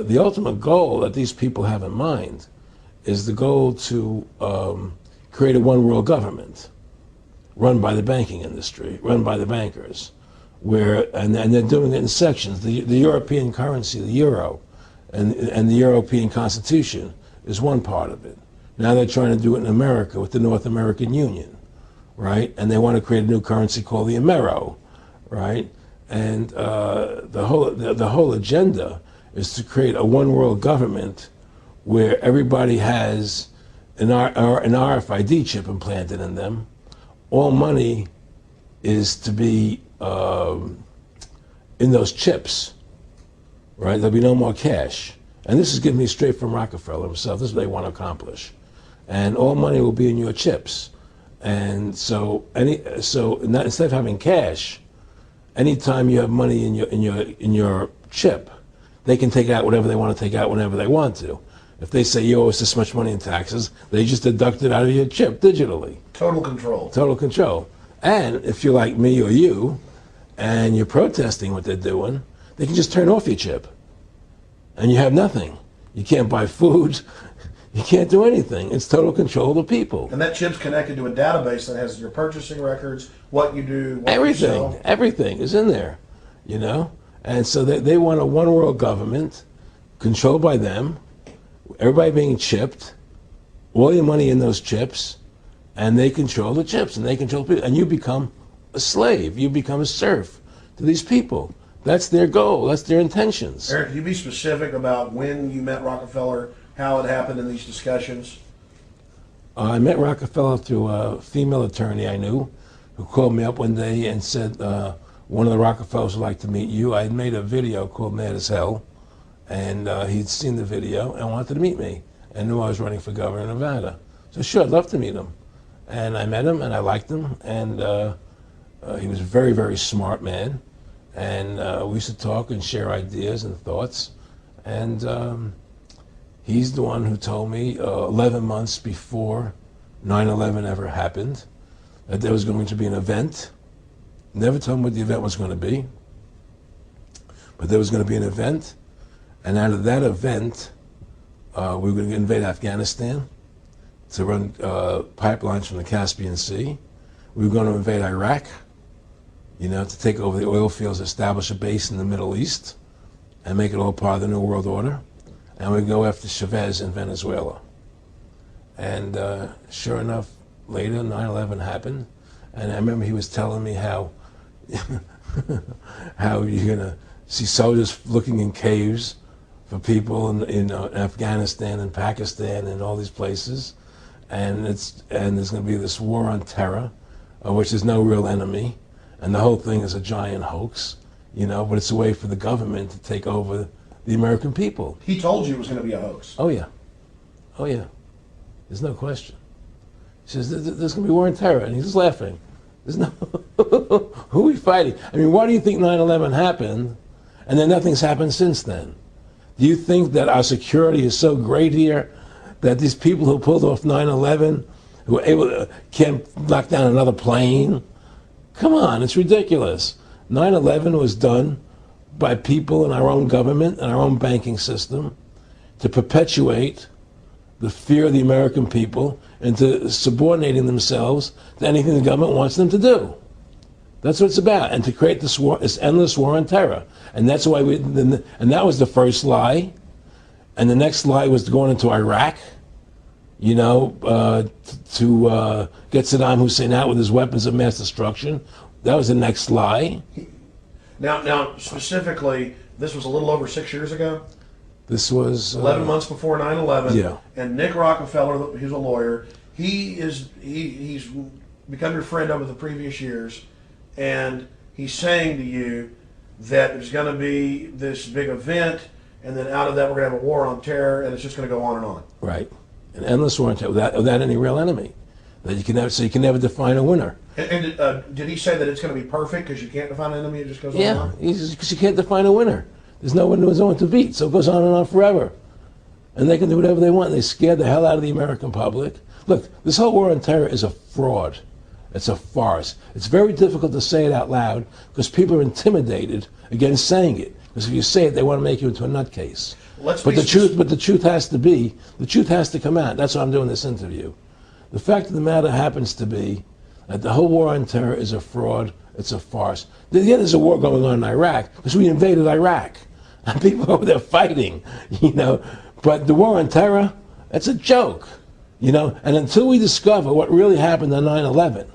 the ultimate goal that these people have in mind is the goal to create a one world government run by the banking industry, run by the bankers, and they're doing it in sections. The European currency, the euro, and the European Constitution is one part of it. Now they're trying to do it in America with the North American Union, right? And they want to create a new currency called the Amero, right? And the whole agenda is to create a one world government where everybody has an RFID chip implanted in them. All money is to be in those chips, right? There'll be no more cash. And this is given me straight from Rockefeller himself. This is what they want to accomplish. And all money will be in your chips. And so instead of having cash, anytime you have money in your chip, they can take out whatever they want to take out whenever they want to. If they say you owe us this much money in taxes, they just deduct it out of your chip digitally. Total control. Total control. And if you're like me or you, and you're protesting what they're doing, they can just turn off your chip. And you have nothing. You can't buy food. You can't do anything. It's total control of the people. And that chip's connected to a database that has your purchasing records, what you do, what everything, you sell. Everything is in there, you know? And so they want a one world government controlled by them, everybody being chipped, all your money in those chips, and they control the chips, and they control people. And you become a slave. You become a serf to these people. That's their goal. That's their intentions. Eric, can you be specific about when you met Rockefeller, how it happened in these discussions? I met Rockefeller through a female attorney I knew who called me up one day and said, one of the Rockefellers would like to meet you. I had made a video called Mad as Hell, and he'd seen the video and wanted to meet me and knew I was running for governor of Nevada. So sure, I'd love to meet him. And I met him and I liked him, and he was a very, very smart man. And we used to talk and share ideas and thoughts. And he's the one who told me 11 months before 9/11 ever happened that there was going to be an event. Never told him what the event was going to be, but there was going to be an event. And out of that event, we were going to invade Afghanistan to run pipelines from the Caspian Sea. We were going to invade Iraq, you know, to take over the oil fields, establish a base in the Middle East, and make it all part of the New World Order. And we'd go after Chavez in Venezuela. And sure enough, later 9/11 happened. And I remember he was telling me how how you're going to see soldiers looking in caves for people in Afghanistan and Pakistan and all these places. And there's going to be this war on terror, of which there's no real enemy. And the whole thing is a giant hoax, you know, but it's a way for the government to take over the American people. He told you it was going to be a hoax. Oh, yeah. Oh, yeah. There's no question. He says, there's going to be war on terror. And he's just laughing. There's no... Who are we fighting? I mean, why do you think 9/11 happened and then nothing's happened since then? Do you think that our security is so great here that these people who pulled off 9/11, who were able to, can't knock down another plane? Come on, it's ridiculous. 9/11 was done by people in our own government and our own banking system to perpetuate the fear of the American people into subordinating themselves to anything the government wants them to do. That's what it's about, and to create this war, this endless war on terror. And that's why and that was the first lie. And the next lie was going into Iraq, you know, to get Saddam Hussein out with his weapons of mass destruction. That was the next lie. Now, specifically, this was a little over 6 years ago. This was 11 months before 9/11. Yeah. And Nick Rockefeller, who's a lawyer, he's become your friend over the previous years, and he's saying to you that there's going to be this big event, and then out of that we're going to have a war on terror, and it's just going to go on and on. Right, an endless war on terror without any real enemy. That you can never, so you can never define a winner. And did he say that it's going to be perfect because you can't define an enemy? It just goes on and on? Yeah, because you can't define a winner. There's no one to beat, so it goes on and on forever. And they can do whatever they want. They scare the hell out of the American public. Look, this whole war on terror is a fraud. It's a farce. It's very difficult to say it out loud because people are intimidated against saying it. Because if you say it, they want to make you into a nutcase. Let's But be the truth has to come out. That's why I'm doing this interview. The fact of the matter happens to be that the whole war on terror is a fraud. It's a farce. Yeah, there's a war going on in Iraq because we invaded Iraq. And people over there fighting, you know. But the war on terror, it's a joke, you know. And until we discover what really happened on 9/11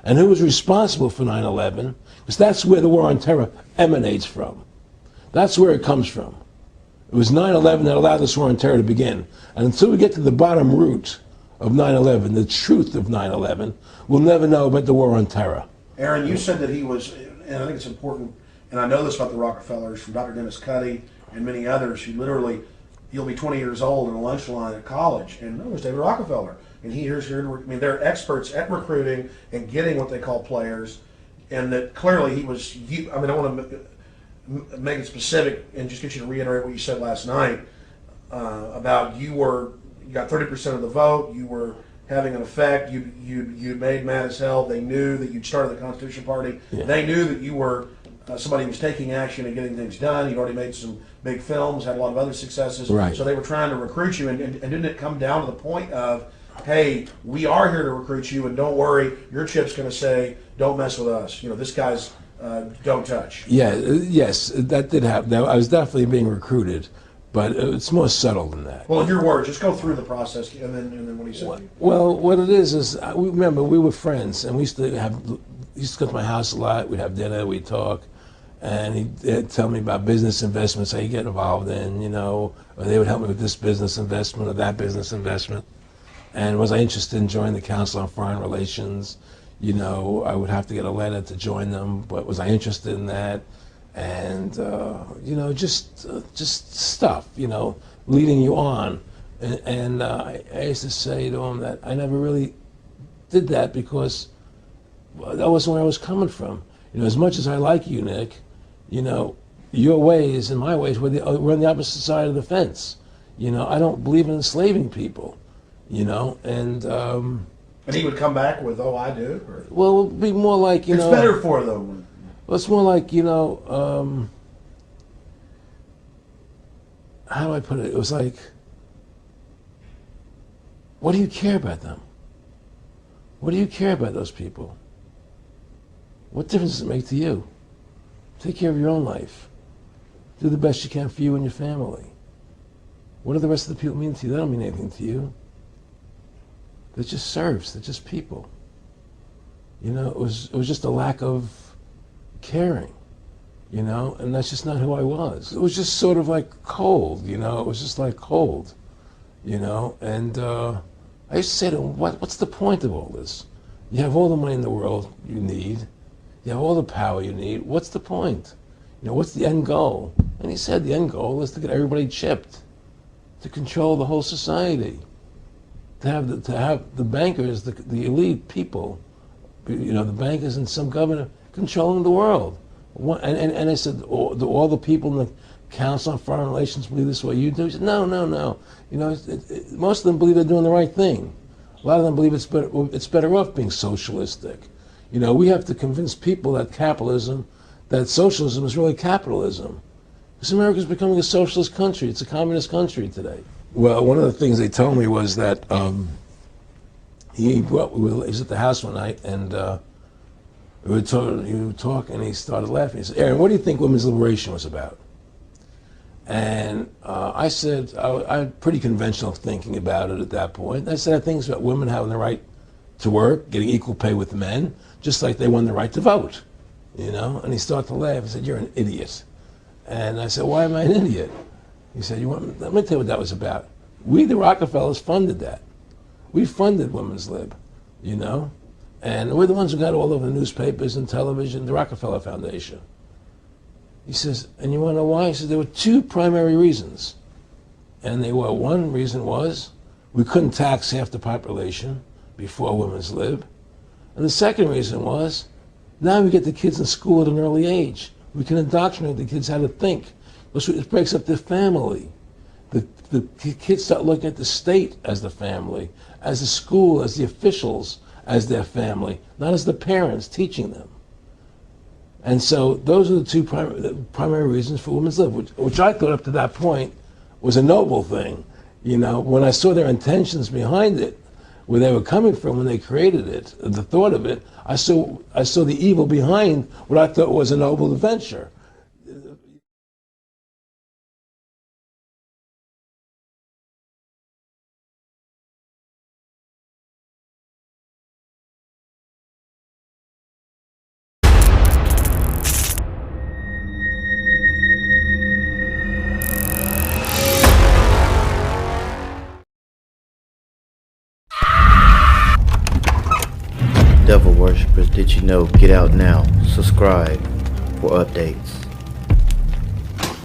and who was responsible for 9/11, because that's where the war on terror emanates from. That's where it comes from. It was 9/11 that allowed this war on terror to begin. And until we get to the bottom root of 9/11, the truth of 9/11, we'll never know about the war on terror. Aaron, you said that he was, and I think it's important, and I know this about the Rockefellers from Dr. Dennis Cuddy and many others who literally, you'll be 20 years old in a lunch line at college, and there's David Rockefeller. And here's here. I mean, they're experts at recruiting and getting what they call players, and that clearly he was. I mean, I want to make it specific and just get you to reiterate what you said last night about you got 30% of the vote. You were having an effect. You made mad as hell. They knew that you'd started the Constitution Party. Yeah. They knew that you were somebody who was taking action and getting things done. You'd already made some big films, had a lot of other successes. Right. So they were trying to recruit you, and didn't it come down to the point of, hey, we are here to recruit you, and don't worry, your chip's going to say, don't mess with us. You know, this guy's don't touch. Yeah, yes, that did happen. I was definitely being recruited, but it's more subtle than that. Well, in your words, just go through the process, and then what he said to you. Well, what it is remember, we were friends, and we used to come to my house a lot. We'd have dinner, we'd talk, and he'd tell me about business investments I get involved in, you know, or they would help me with this business investment or that business investment. And was I interested in joining the Council on Foreign Relations? You know, I would have to get a letter to join them, but was I interested in that? And, you know, just stuff, you know, leading you on. And I used to say to him that I never really did that because that wasn't where I was coming from. You know, as much as I like you, Nick, you know, your ways and my ways, we're on the opposite side of the fence. You know, I don't believe in enslaving people, you know, and he would come back with, oh, I do? Or? Well, it would be more like, you know. It's better for them. Well, it's more like, you know, how do I put it? It was like, what do you care about them? What do you care about those people? What difference does it make to you? Take care of your own life. Do the best you can for you and your family. What do the rest of the people mean to you? They don't mean anything to you. They're just serfs. They're just people. You know, it was just a lack of caring, you know, and that's just not who I was. It was just sort of like cold, you know. It was just like cold, you know. And I used to say to him, what's the point of all this? You have all the money in the world you need. You have all the power you need. What's the point? You know, what's the end goal? And he said the end goal is to get everybody chipped, to control the whole society, to have the bankers, the elite people, you know, the bankers and some governor controlling the world. And I said, all the people in the Council on Foreign Relations believe this way you do? He said, no. You know, most of them believe they're doing the right thing. A lot of them believe it's better off being socialistic. You know, we have to convince people that socialism is really capitalism. Because America's becoming a socialist country. It's a communist country today. Well, one of the things they told me was that he was at the house one night, and he would talk, and he started laughing. He said, Aaron, what do you think women's liberation was about? And I said, I had pretty conventional thinking about it at that point. I said, I think it's about women having the right to work, getting equal pay with men, just like they won the right to vote, you know? And he started to laugh. He said, you're an idiot. And I said, why am I an idiot? He said, let me tell you what that was about. We, the Rockefellers, funded that. We funded women's lib, you know? And we're the ones who got all over the newspapers and television, the Rockefeller Foundation. He says, and you want to know why? He says, there were two primary reasons. And one reason was we couldn't tax half the population before women's lib. And the second reason was, now we get the kids in school at an early age. We can indoctrinate the kids how to think. It breaks up their family. The kids start looking at the state as the family, as the school, as the officials, as their family, not as the parents teaching them. And so those are the two primary reasons for women's lib, which I thought up to that point was a noble thing. You know, when I saw their intentions behind it, where they were coming from when they created it, the thought of it, I saw the evil behind what I thought was a noble adventure. Devil worshippers, did you know? Get out now. Subscribe for updates.